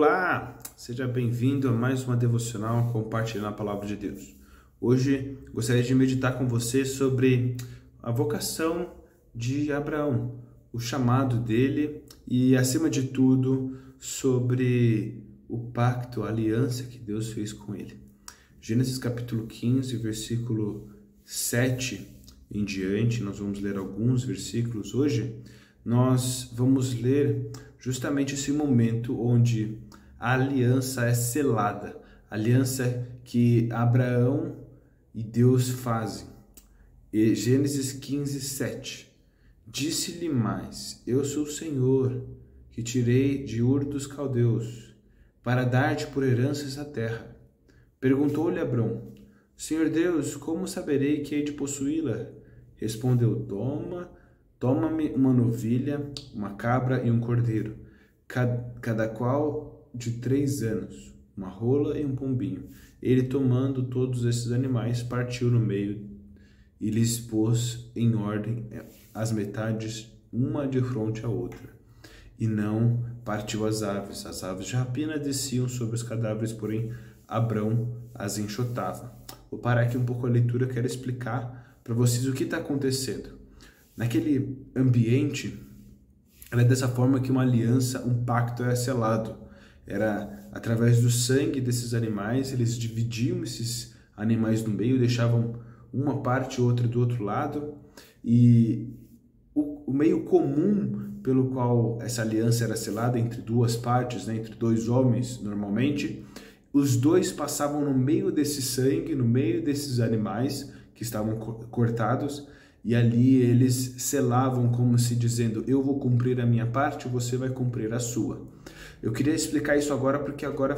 Olá, seja bem-vindo a mais uma devocional compartilhando a palavra de Deus. Hoje gostaria de meditar com você sobre a vocação de Abraão, o chamado dele e, acima de tudo, sobre o pacto, a aliança que Deus fez com ele. Gênesis capítulo 15, versículo 7 em diante, nós vamos ler alguns versículos hoje. Nós vamos ler justamente esse momento onde a aliança é selada, a aliança que Abraão e Deus fazem. E Gênesis 15, 7. Disse-lhe mais: Eu sou o Senhor, que tirei de Ur dos Caldeus, para dar-te por herança essa terra. Perguntou-lhe Abrão: Senhor Deus, como saberei que hei de possuí-la? Respondeu: Toma-me uma novilha, uma cabra e um cordeiro, cada qual de 3 anos, uma rola e um pombinho. Ele, tomando todos esses animais, partiu no meio e lhes pôs em ordem as metades, uma de fronte à outra. E não partiu as aves. As aves de rapina desciam sobre os cadáveres, porém Abrão as enxotava. Vou parar aqui um pouco a leitura, quero explicar para vocês o que está acontecendo. Naquele ambiente, era dessa forma que uma aliança, um pacto era selado. Era através do sangue desses animais, eles dividiam esses animais no meio, deixavam uma parte e outra do outro lado, e o meio comum pelo qual essa aliança era selada entre duas partes, né, entre dois homens normalmente, os dois passavam no meio desse sangue, no meio desses animais que estavam cortados, e ali eles selavam como se dizendo: eu vou cumprir a minha parte, você vai cumprir a sua. Eu queria explicar isso agora porque agora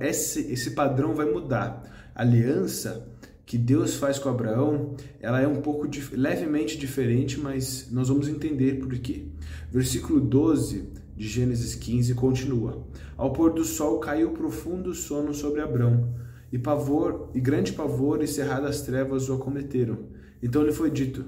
esse padrão vai mudar. A aliança que Deus faz com Abraão, ela é um pouco levemente diferente, mas nós vamos entender por quê. Versículo 12 de Gênesis 15 continua: Ao pôr do sol caiu profundo sono sobre Abrão, e grande pavor e cerradas trevas o acometeram. Então lhe foi dito: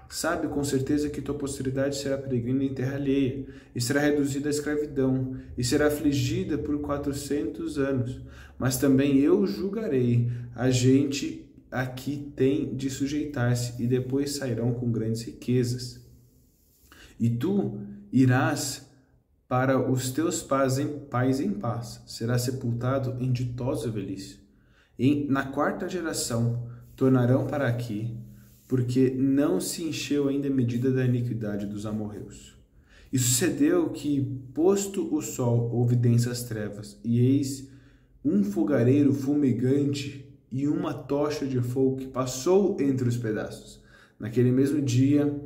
sabe com certeza que tua posteridade será peregrina em terra alheia, e será reduzida à escravidão, e será afligida por 400 anos. Mas também eu julgarei a gente a que tem de sujeitar-se, e depois sairão com grandes riquezas. E tu irás para os teus pais em paz, serás sepultado em ditosa velhice. Na 4ª geração tornarão para aqui, porque não se encheu ainda a medida da iniquidade dos amorreus. E sucedeu que, posto o sol, houve densas trevas, e eis um fogareiro fumegante e uma tocha de fogo que passou entre os pedaços. Naquele mesmo dia,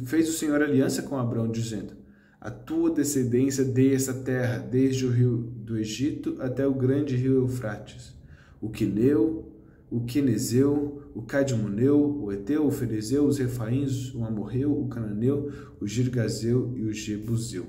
fez o Senhor aliança com Abrão, dizendo: a tua descendência dê essa terra, desde o rio do Egito até o grande rio Eufrates, o Quineu, o Quenezeu, o Cadmoneu, o Eteu, o Ferezeu, os Refaíns, o Amorreu, o Cananeu, o Girgazeu e o Jebuseu.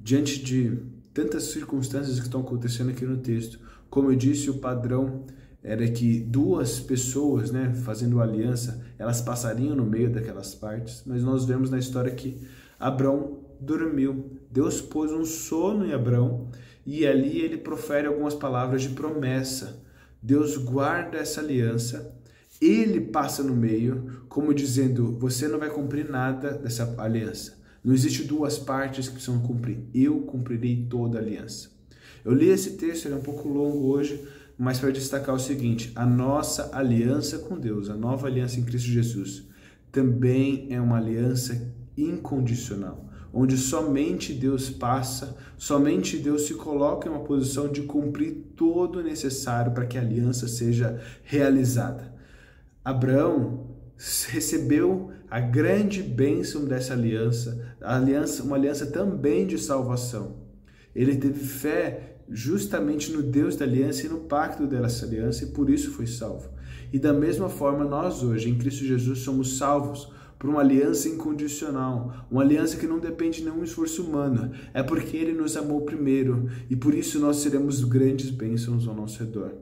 Diante de tantas circunstâncias que estão acontecendo aqui no texto, como eu disse, o padrão era que duas pessoas, fazendo aliança, elas passariam no meio daquelas partes, mas nós vemos na história que Abrão dormiu. Deus pôs um sono em Abrão e ali ele profere algumas palavras de promessa. Deus guarda essa aliança, ele passa no meio, como dizendo: você não vai cumprir nada dessa aliança. Não existe duas partes que precisam cumprir. Eu cumprirei toda a aliança. Eu li esse texto, ele é um pouco longo hoje, mas para destacar o seguinte: a nossa aliança com Deus, a nova aliança em Cristo Jesus, também é uma aliança incondicional, onde somente Deus passa, somente Deus se coloca em uma posição de cumprir todo o necessário para que a aliança seja realizada. Abraão recebeu a grande bênção dessa aliança, uma aliança também de salvação. Ele teve fé justamente no Deus da aliança e no pacto dessa aliança, e por isso foi salvo. E da mesma forma, nós hoje, em Cristo Jesus, somos salvos por uma aliança incondicional, uma aliança que não depende de nenhum esforço humano, é porque Ele nos amou primeiro, e por isso nós seremos grandes bênçãos ao nosso redor.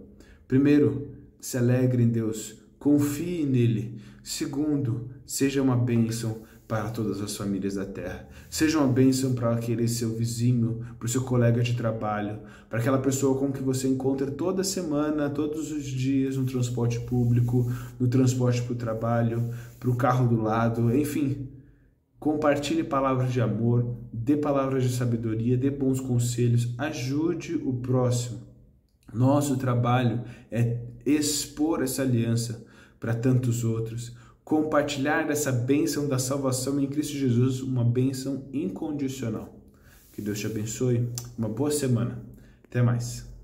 Primeiro, se alegre em Deus, confie nele. Segundo, seja uma bênção para todas as famílias da terra. Seja uma bênção para aquele seu vizinho, para o seu colega de trabalho, para aquela pessoa com que você encontra toda semana, todos os dias, no transporte público, no transporte para o trabalho, para o carro do lado, enfim. Compartilhe palavras de amor, dê palavras de sabedoria, dê bons conselhos, ajude o próximo. Nosso trabalho é expor essa aliança para tantos outros, compartilhar essa bênção da salvação em Cristo Jesus, uma bênção incondicional. Que Deus te abençoe, uma boa semana. Até mais.